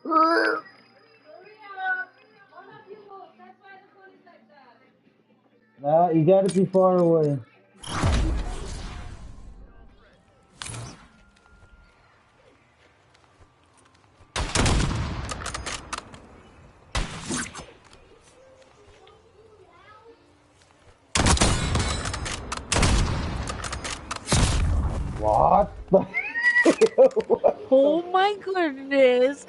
Nah, you gotta be far away. What? Oh my goodness.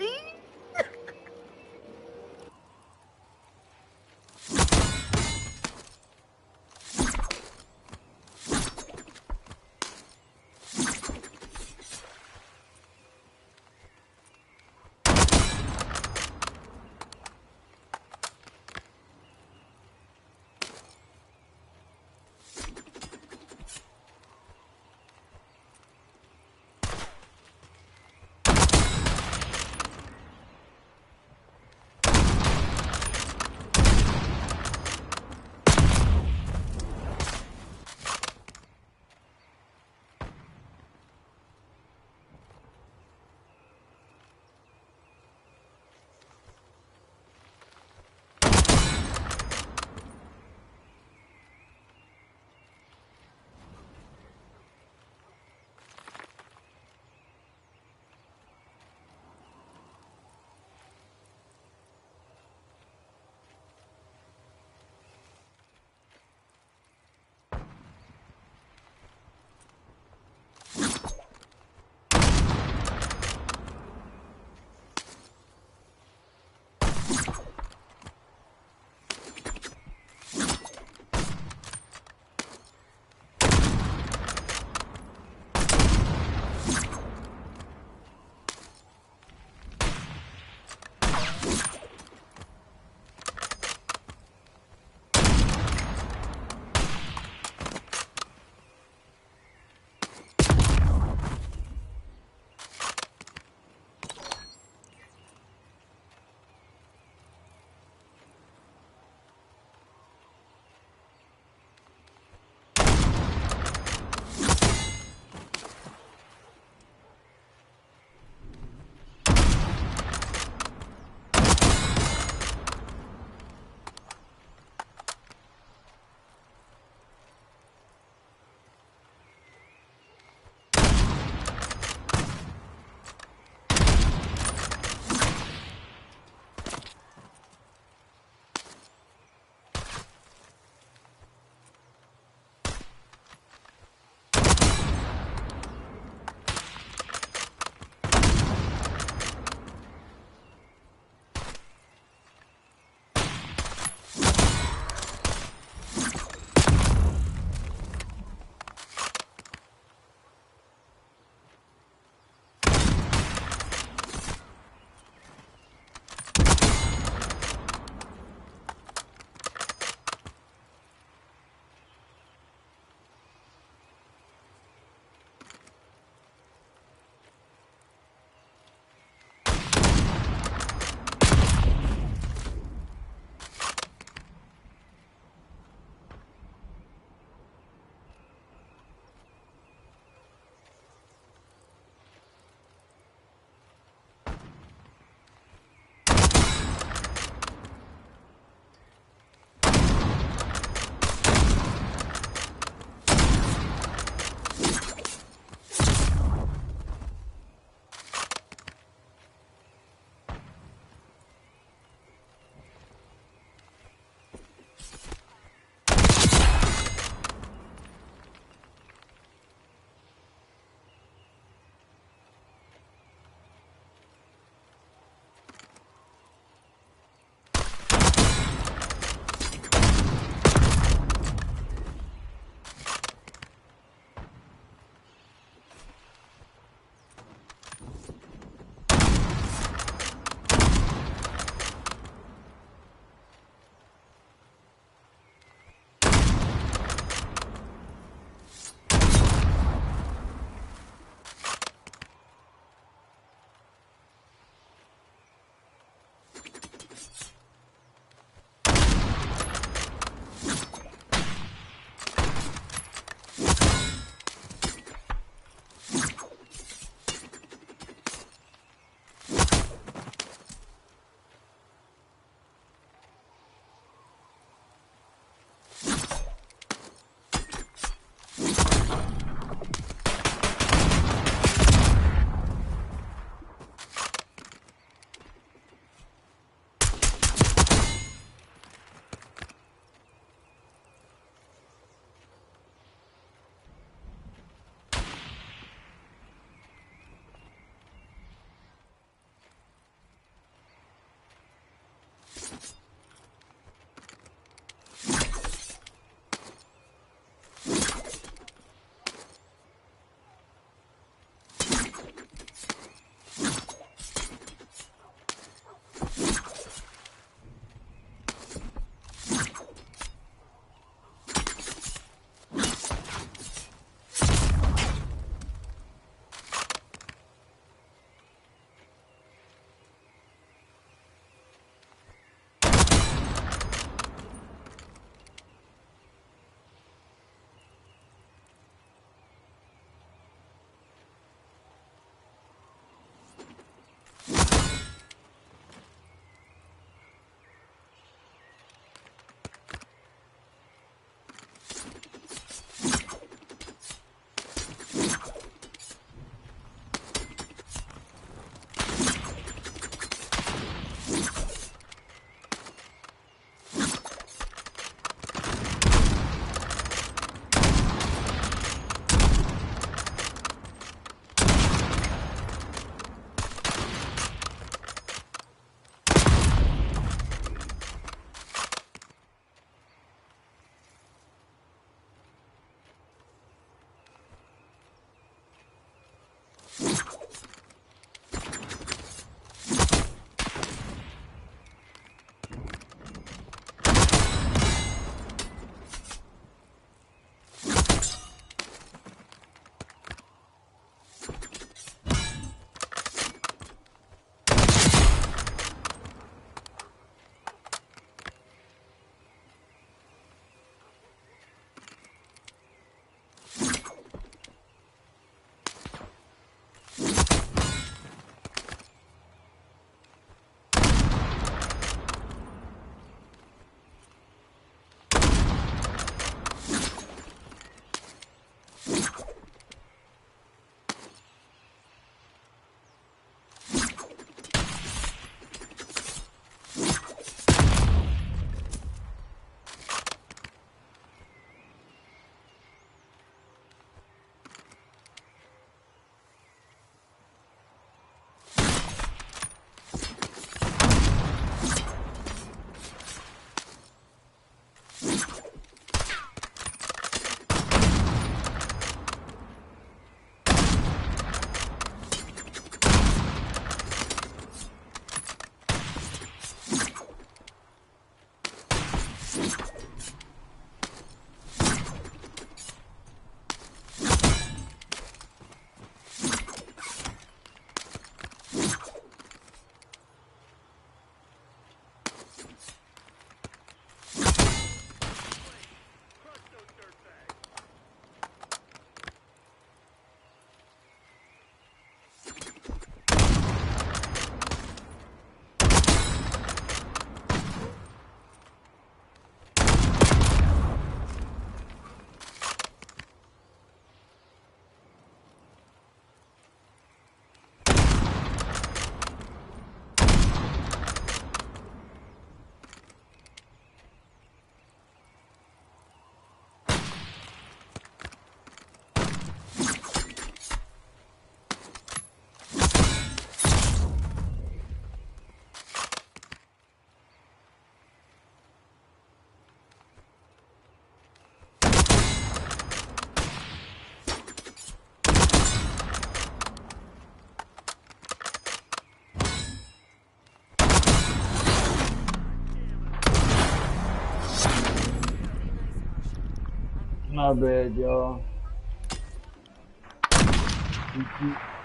my bad, y'all.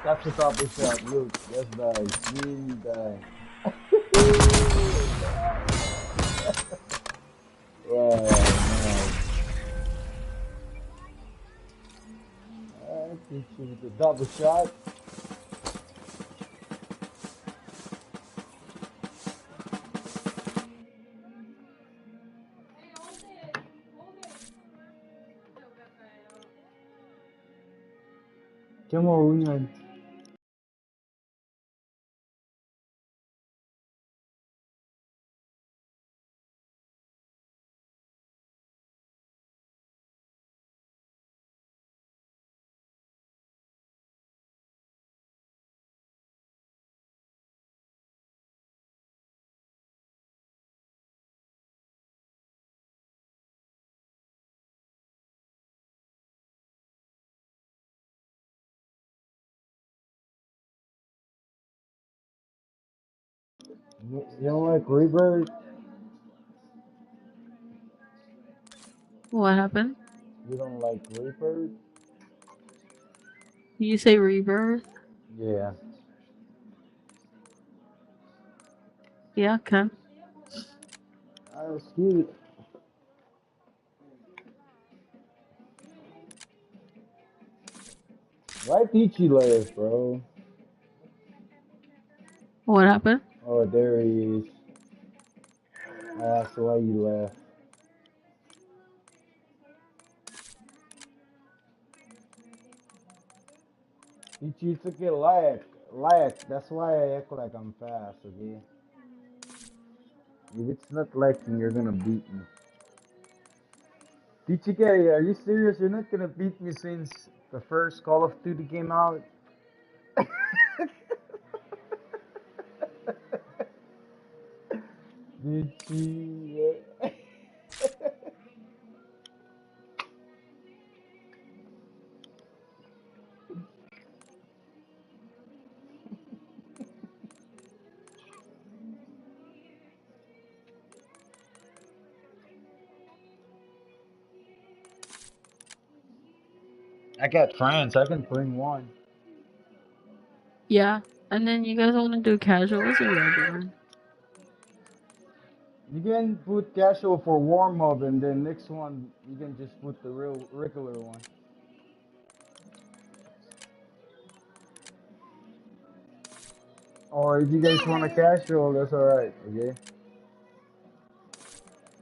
That's the top of shot. Look, that's nice. You die. Wow, nice. I think she was a double shot. Come on, Unyan. You don't like Rebirth? What happened? You don't like Rebirth? You say rebirth? Yeah. Yeah, okay. That's cute. Why Peachy left, bro? What happened? Oh, there he is. I asked why you left. Peachy took it like. That's why I act like I'm fast, okay? If it's not liking, you're gonna beat me. DTK, are you serious? You're not gonna beat me since the first Call of Duty came out? DT. I got friends. I can bring one. Yeah. And then you guys want to do casuals or regular? You can put casual for warm up, and then next one you can just put the real regular one. Or if you guys want a casual, that's alright. Okay.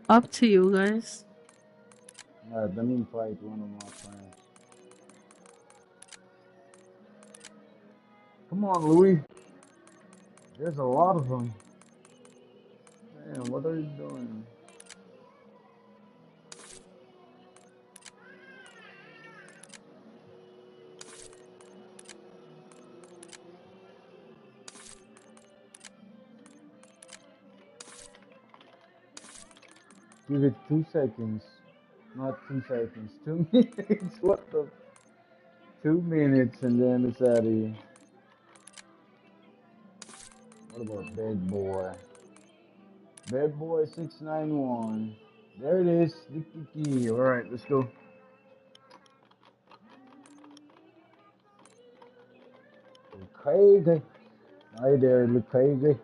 Up to you guys. Alright, let me fight one of my friends. Come on, Louis. There's a lot of them. Damn, what are you doing? Give it 2 seconds. Not 2 seconds. 2 minutes. What the? 2 minutes and then it's out of here. What about Bad Boy? Bad Boy 691. There it is. Diki. Alright, let's go. Crazy. Hi there, look crazy.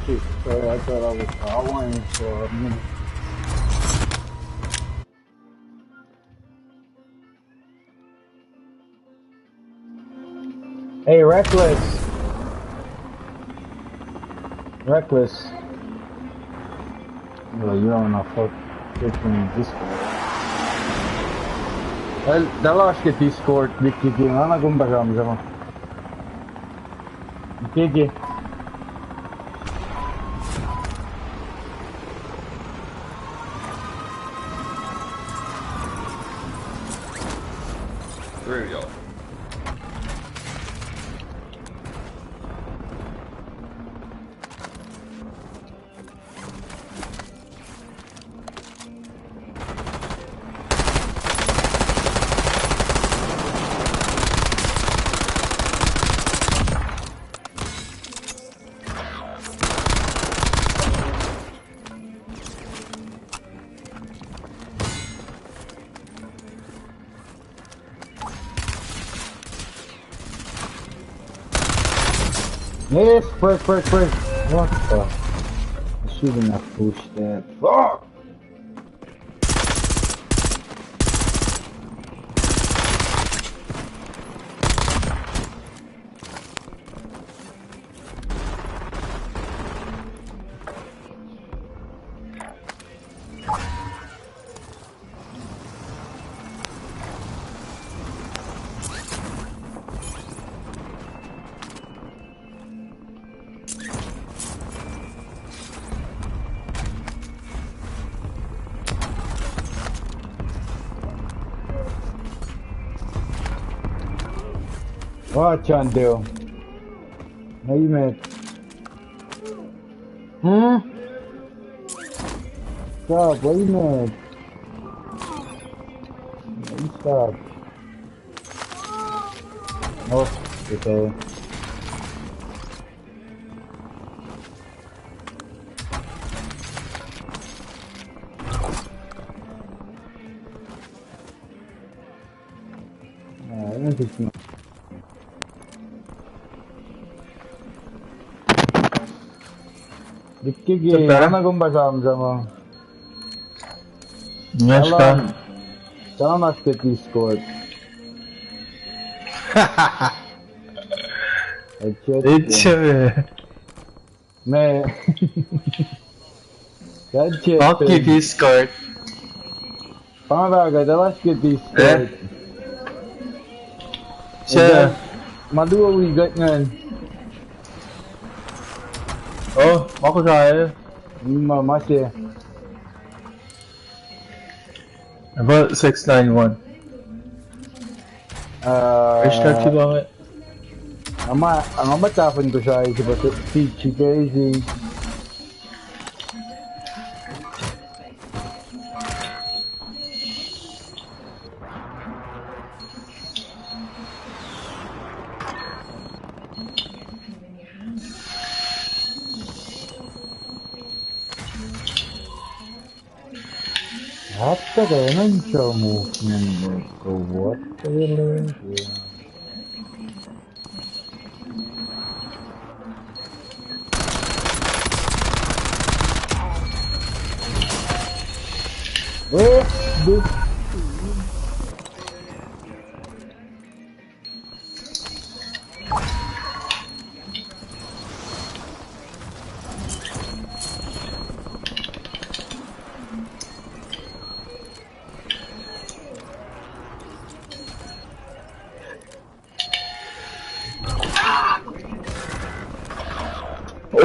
Shit. Sorry, I thought I was following for a minute. Hey, Reckless. Reckless. Well, you don't know fuck freaking Discord. Well, dalaske Discord, Vicky, anna kumba saame sama. Keegi. Three of y'all. Yes, break. What the? I shouldn't have pushed that. Fuck! What you do? How you mad? Stop, what you mad? You stop. Oh, okay. I don't think you. Vicky, ana kumba sama. Nyaska. Tell us get Discord. It's Man. That shit. fuck you, Discord. Pamabaga, tell us get Discord. Siya. Madua we got ngan. Oh, ako sa'yo. Masya. About 691. Restart si bakit? Ang matapon ko siya is about si Crazy. Hatta kailan siya movement ko? What the hell is it? This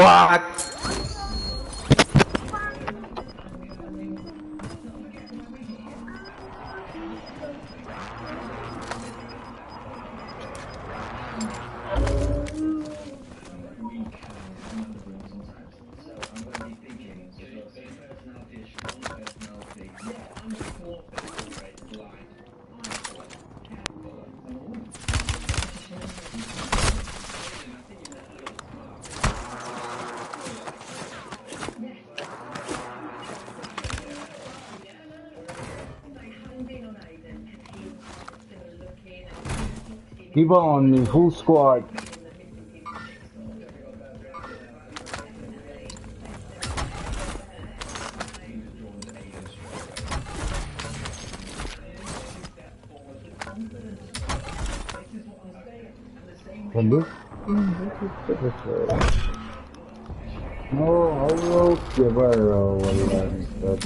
What? keep on me, full squad. Hello? No, هو كبر والله مستر.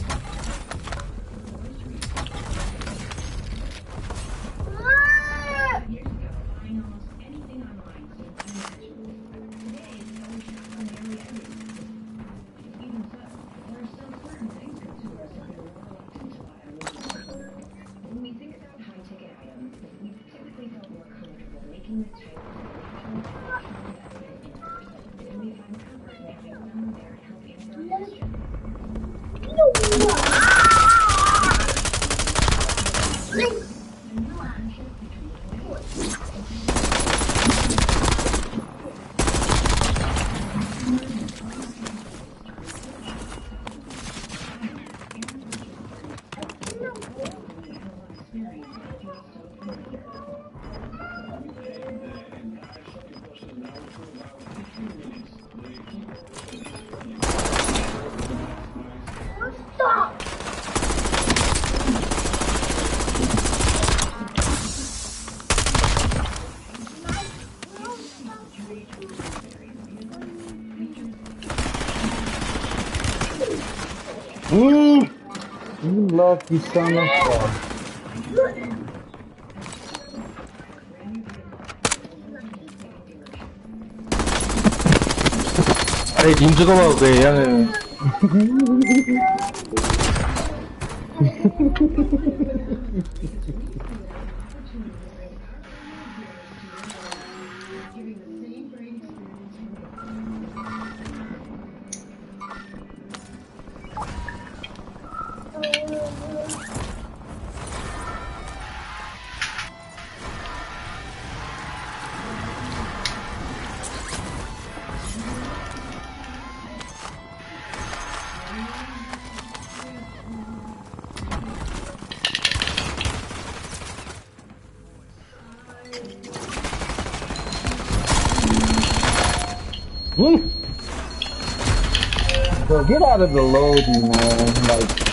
You lucky son of a. अरे जिंजू को भाग गए यार Bro, get out of the loading, man. Like,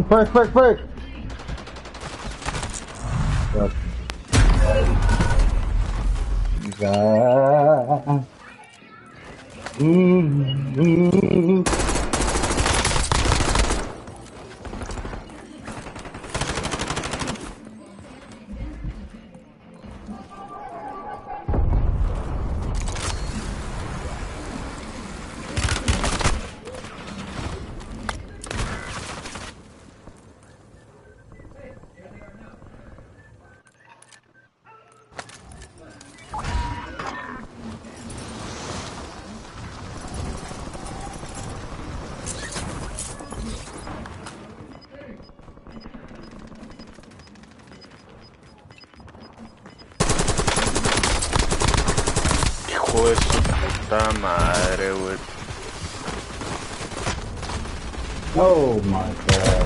Perk. Hijo de su puta madre, güey. Oh my god.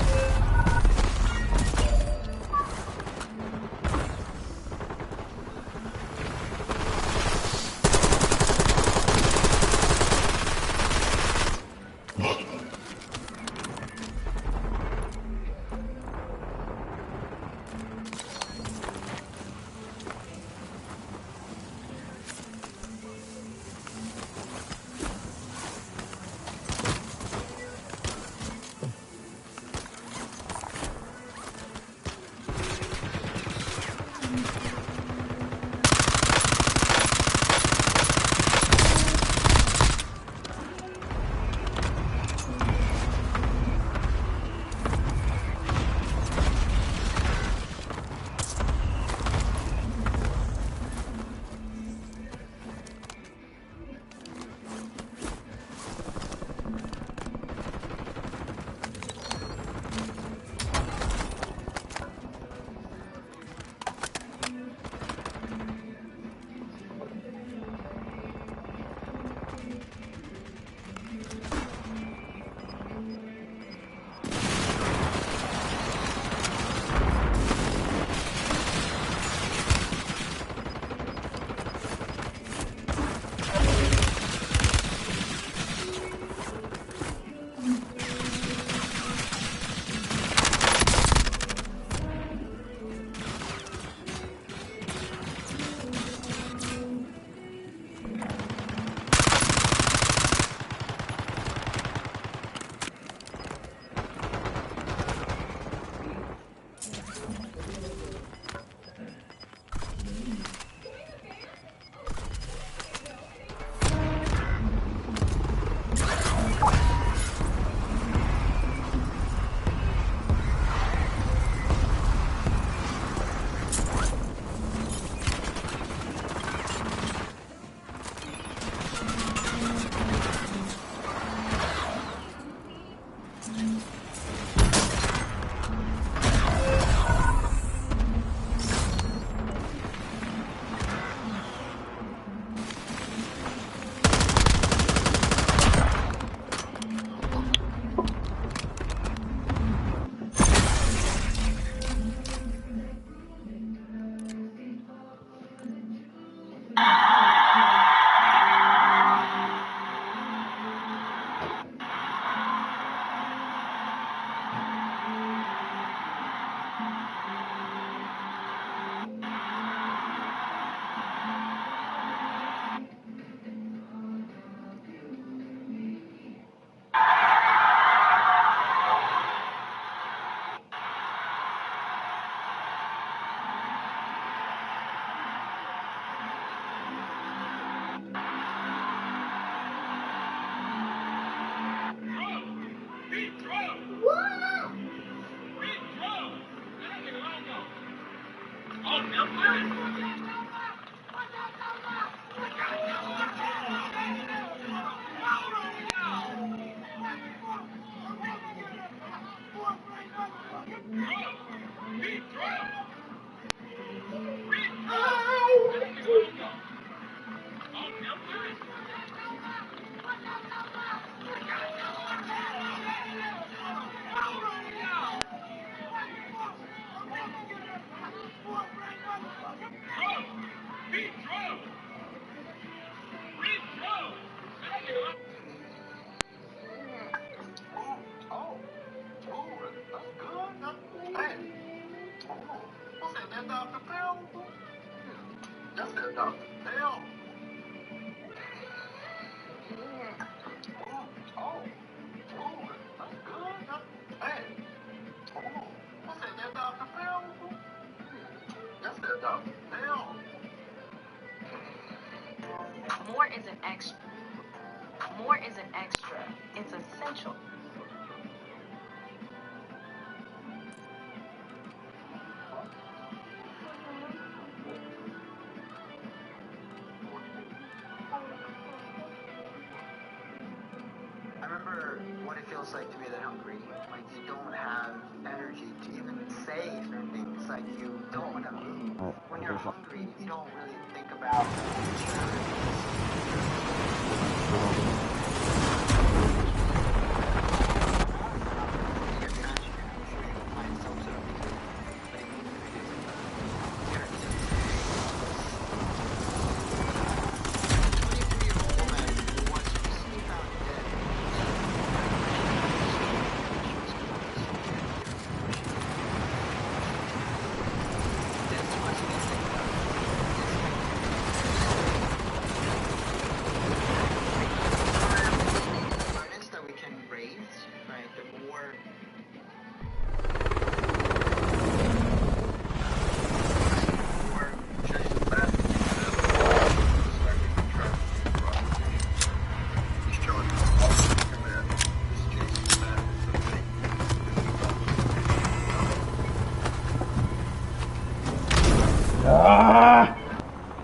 Ah!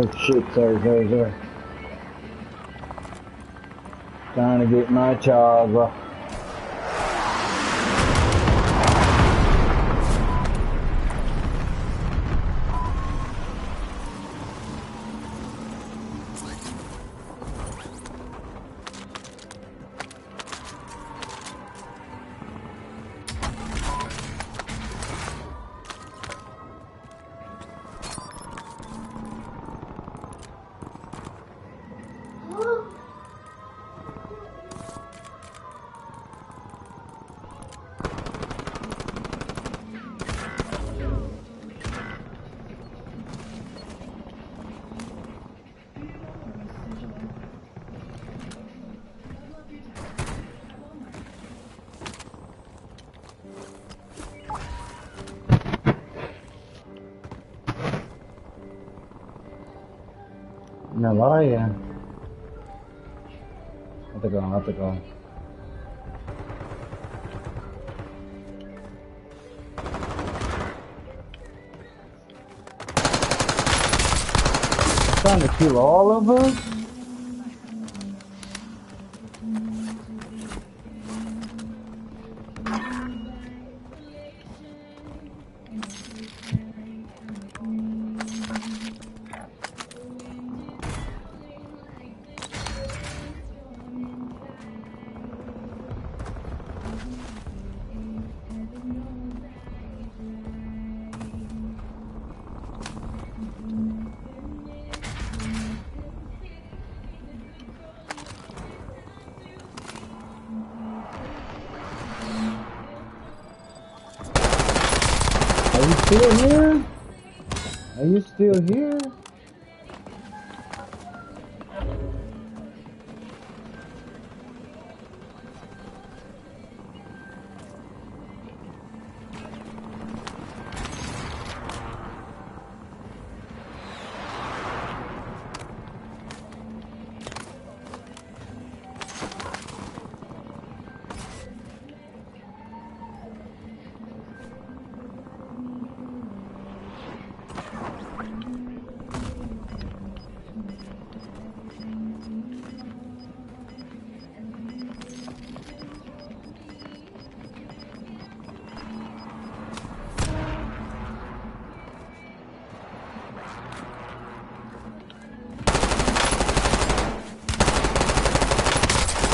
Oh shit, sorry. Trying to get my charger. Nhà lái à? Hãy con. Trying to kill all of us? Are you still here? Are you still here?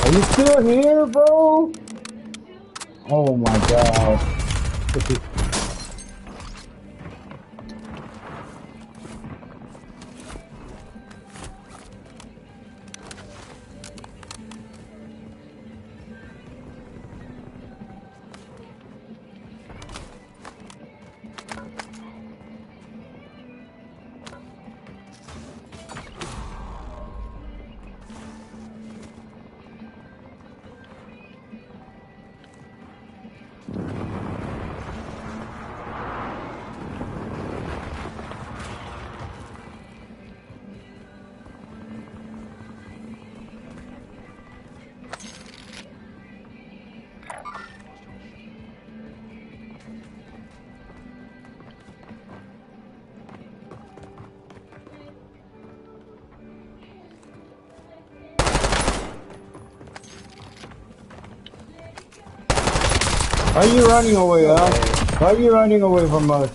Are you still here, bro? Oh my god. Why are you running away, huh? Why are you running away from us?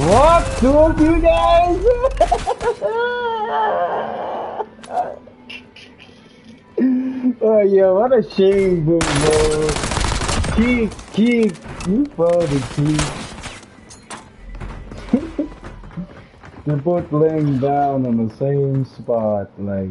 What? Two of you guys? Oh yeah, what a shame, bro. Keith, you funny, Keith. They're both laying down on the same spot, like.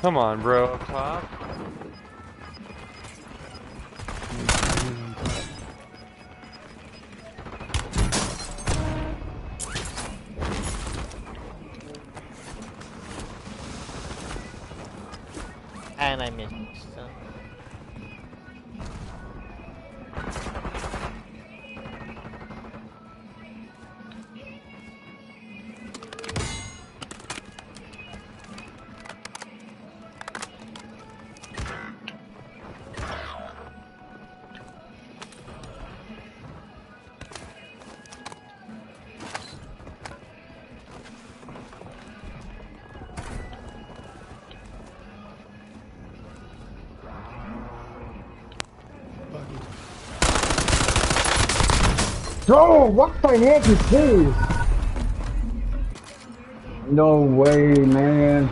Come on, bro. Up top. And I missed. So. Bro, what the heck is this? No way, man.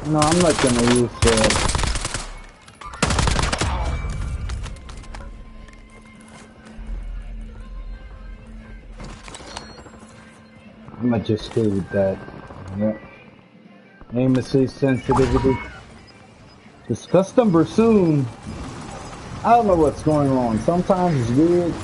No, I'm not gonna use that. I'm gonna just stay with that. Yep. Aim assist sensitivity. Discuss number soon. I don't know what's going on. Sometimes it's weird.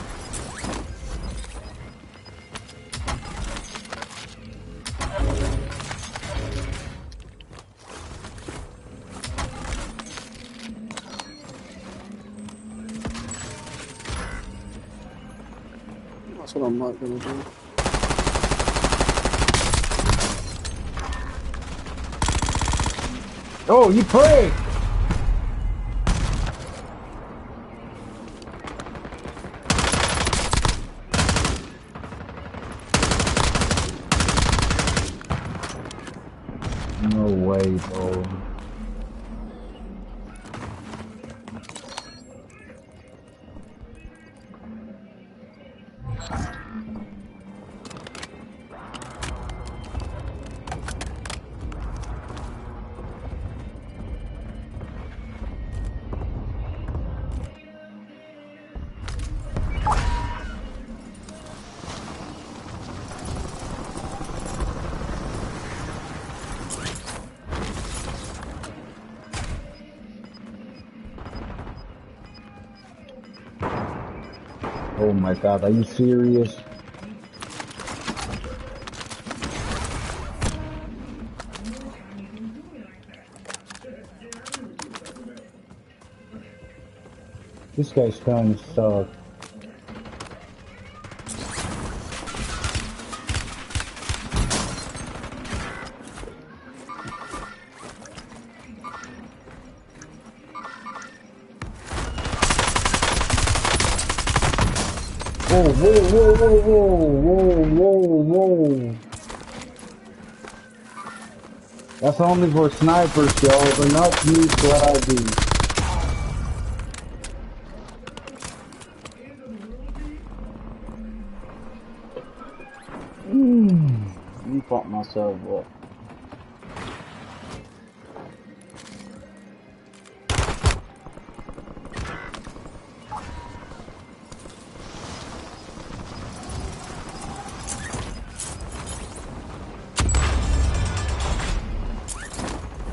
That's what I'm not gonna do. Oh, you pray! No way, bro. Oh my god, are you serious? This guy's trying to suck. Whoa, whoa, whoa, whoa, whoa, whoa, whoa, whoa. That's only for snipers, y'all. They're not used for what I do. Let me fuck myself up.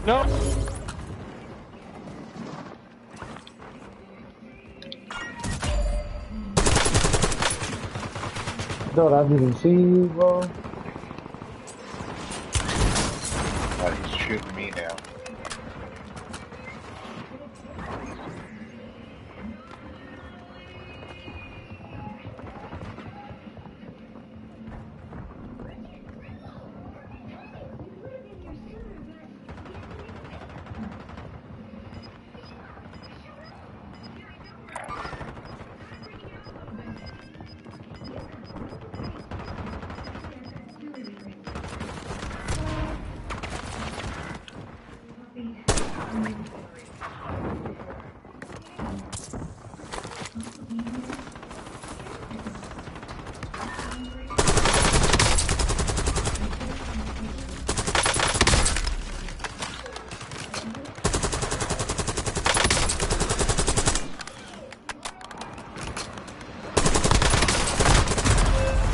No. Dude, I didn't see you, bro. He's shooting me now.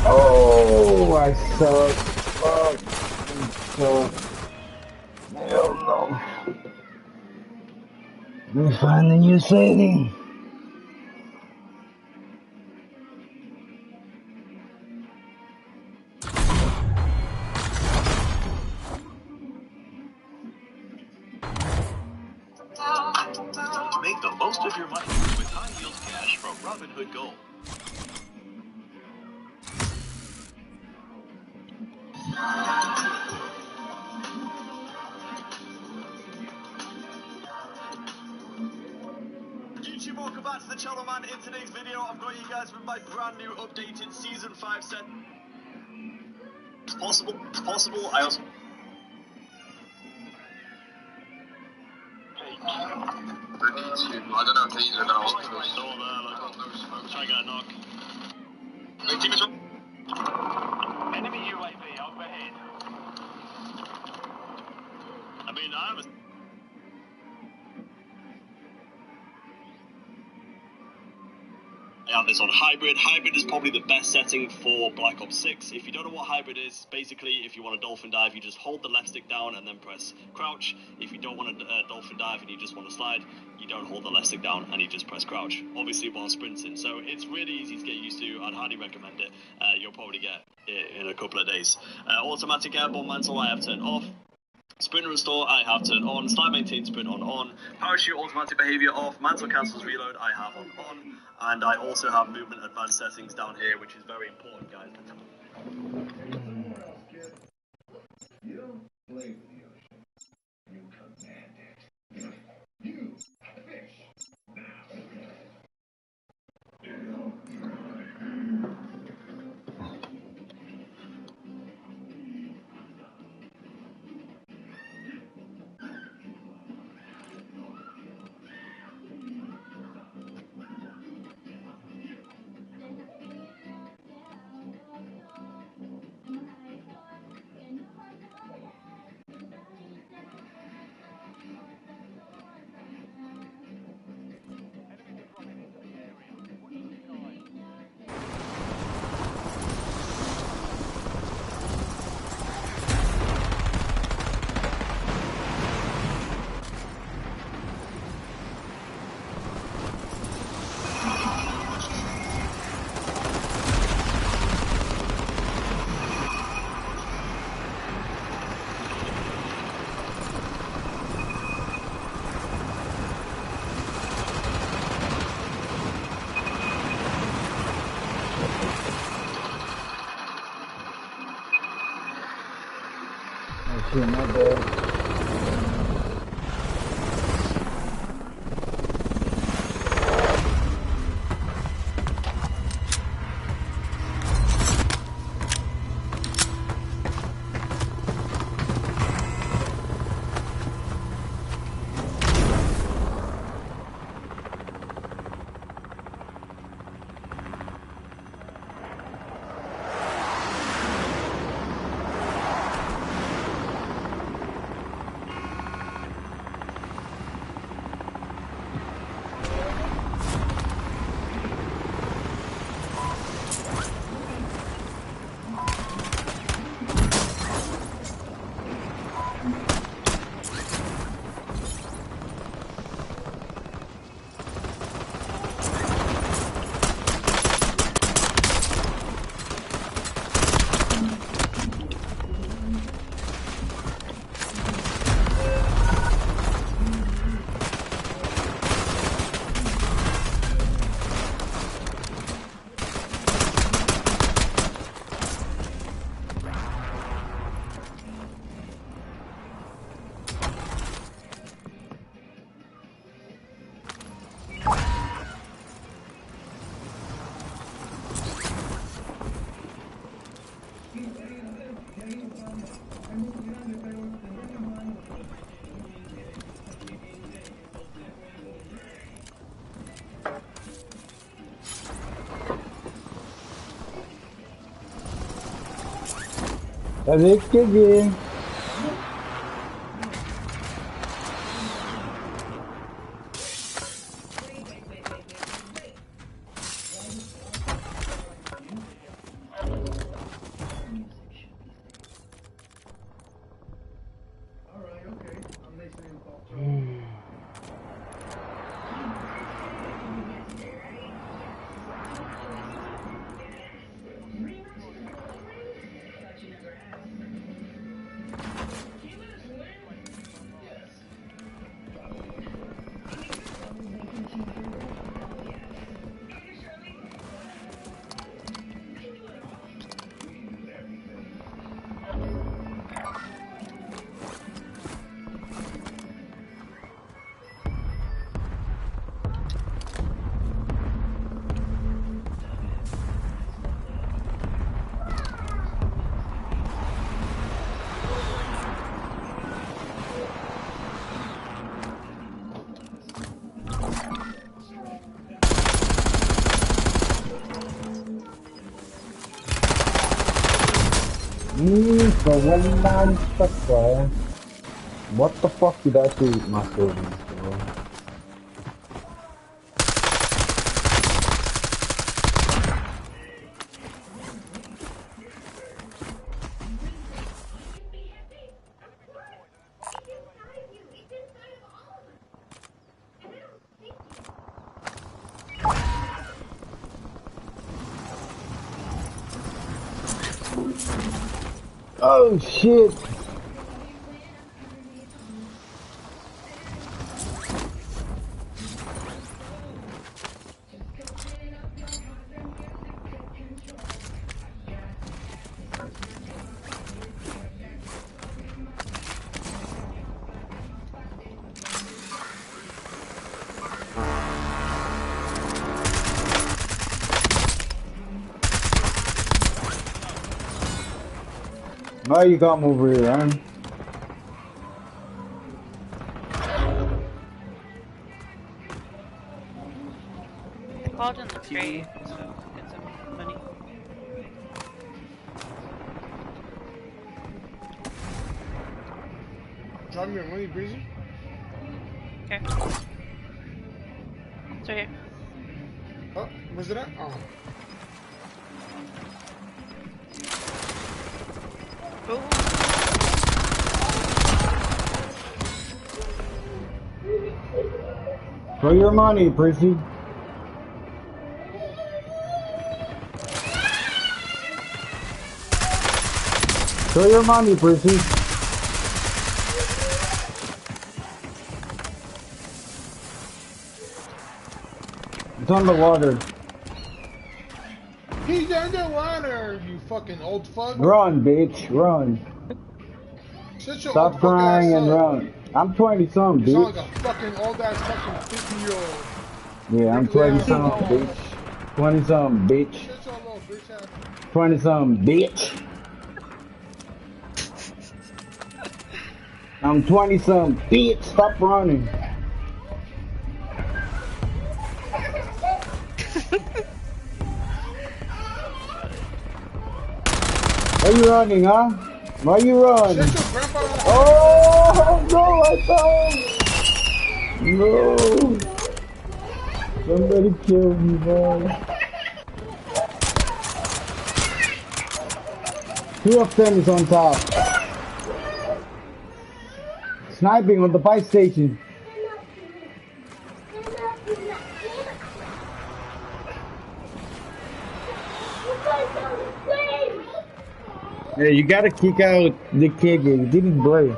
Oh, I suck. Fuck. I suck. Let me find the new setting. Make the most of your money with high-yield cash from Robinhood Gold. YouTube, welcome back to the channel, man. In today's video, I've got you guys with my brand new updated Season 5 set. It's possible, I also... I don't know if these are going to work. Try and get a knock. Team is up. Enemy UAV overhead. I mean, I have a... I have this on hybrid. Hybrid is probably the best setting for Black Ops 6. If you don't know what hybrid is, basically, if you want a dolphin dive, you just hold the left stick down and then press crouch. If you don't want a dolphin dive and you just want to slide, you don't hold the left stick down and you just press crouch, obviously while sprinting. So it's really easy to get used to. I'd highly recommend it. You'll probably get it in a couple of days. Automatic airborne mantle I have turned off. Sprint restore I have turned on. Slide maintain sprint on. Parachute automatic behavior off. Mantle cancels reload I have on. And I also have movement advanced settings down here, which is very important, guys. Oh shit, my bad. Avec Kevin. Alright, okay. I'm listening, Paul. For 1 subscribe. What the fuck did I do with my savings, bro? Oh shit! Now you got me over here, Aaron. I called in the trade, so get some money. Drop me your money, Breezy. Okay. It's right here. Oh, where's it at? Oh. Ooh. Throw your money, Prissy. Throw your money, Prissy. It's on the water. He's underwater, you fucking old fuck. Run, bitch, run. Shut your Stop old crying fuck and ass up. run. I'm 20-something, You sound bitch. like a fucking old ass fucking 50-year-old. Yeah, I'm 20-something, bitch. 20-something, bitch. Shut your little bitch ass. 20-something, bitch. I'm 20-something, bitch. Stop running. Why you running, huh? Why you running? Shut your grandpa. Oh, no, I fell. No. Somebody kill me, boy. 2 of them is on top. Sniping on the buy station. Yeah, you gotta kick out the kid. He didn't play.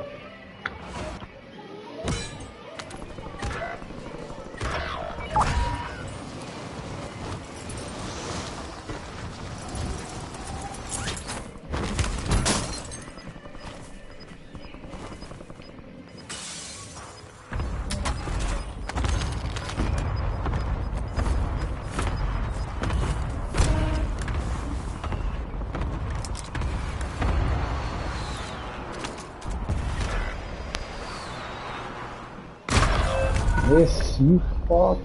Yes, you fuck.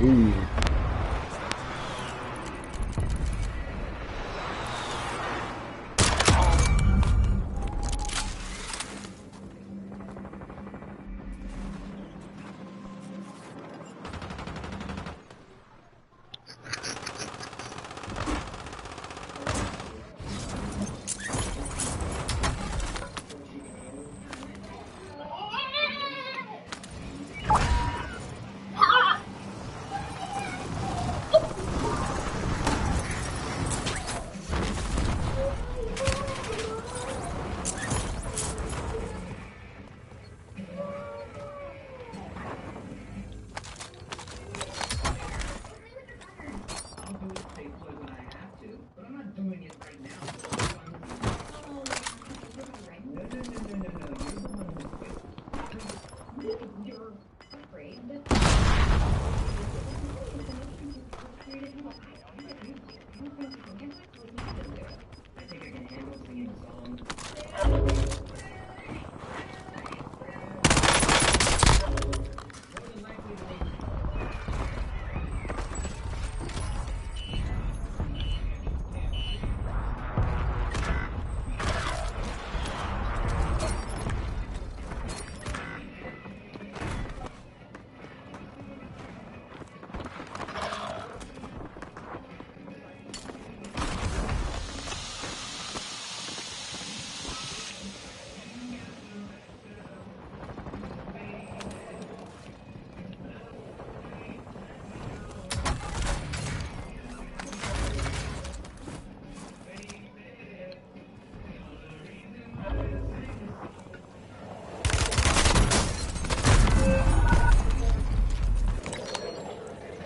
Ooh.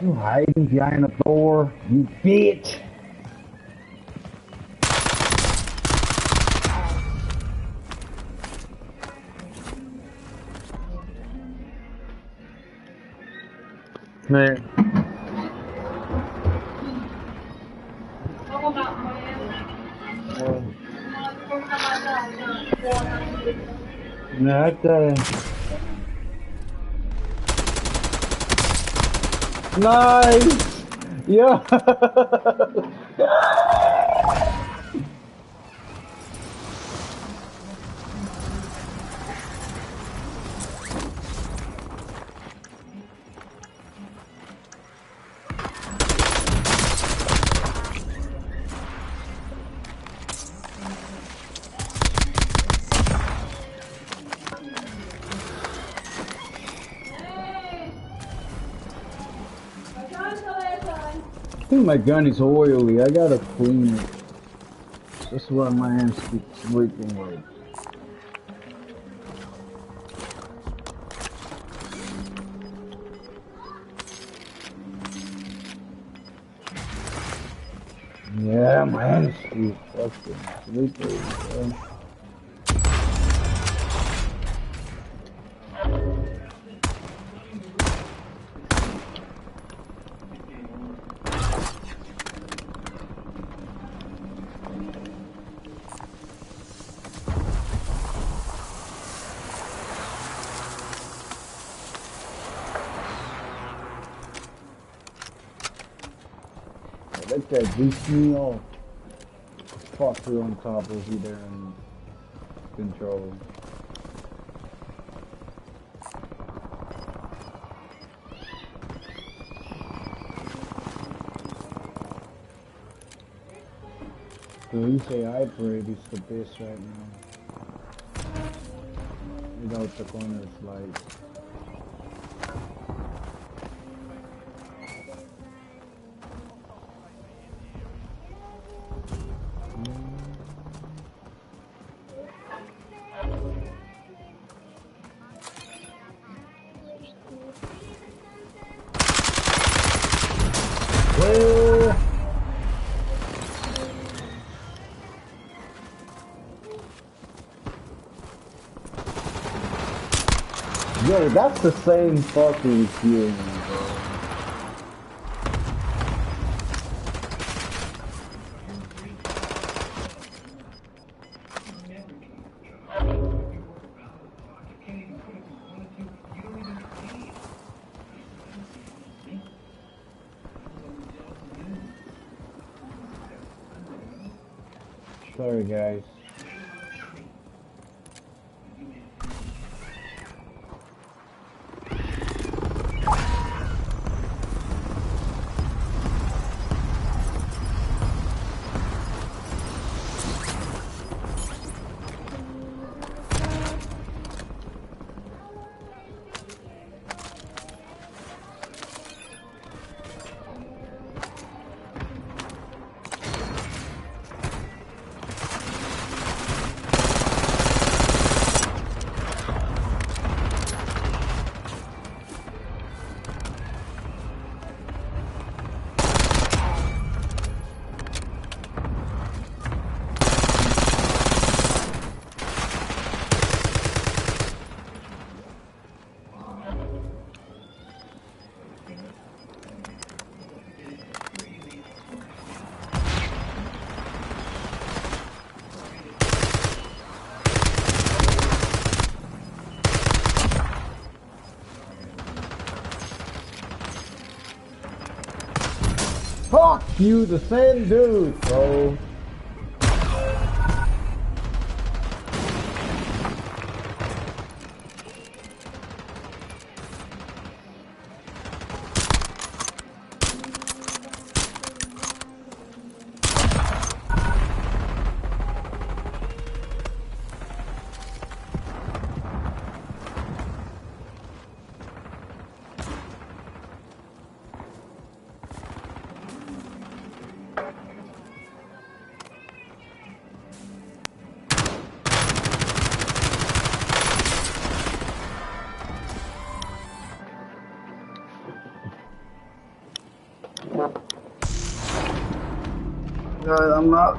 You hiding behind a door, you bitch. 네. Okay. Nice. Yeah. I think my gun is oily. I gotta clean it. That's why my hands keep sleeping with. Yeah, my hands keep fucking sleeping. Man. Let that beast me off. Fucker on top over there and control. So you say hybrid is the best right now. Without the corner slides. Yo, that's the same fucking feeling, bro. Sorry, guys. Fuck you, the same dude, bro. No, I'm not.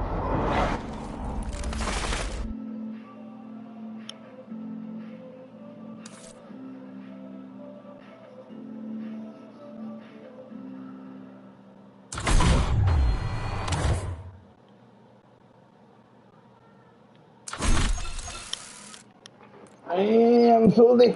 Damn, Sully.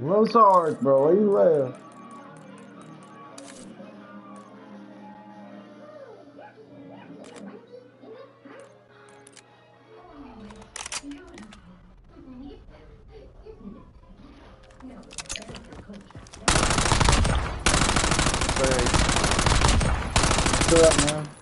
Rosard, bro, where you live? What's up, man?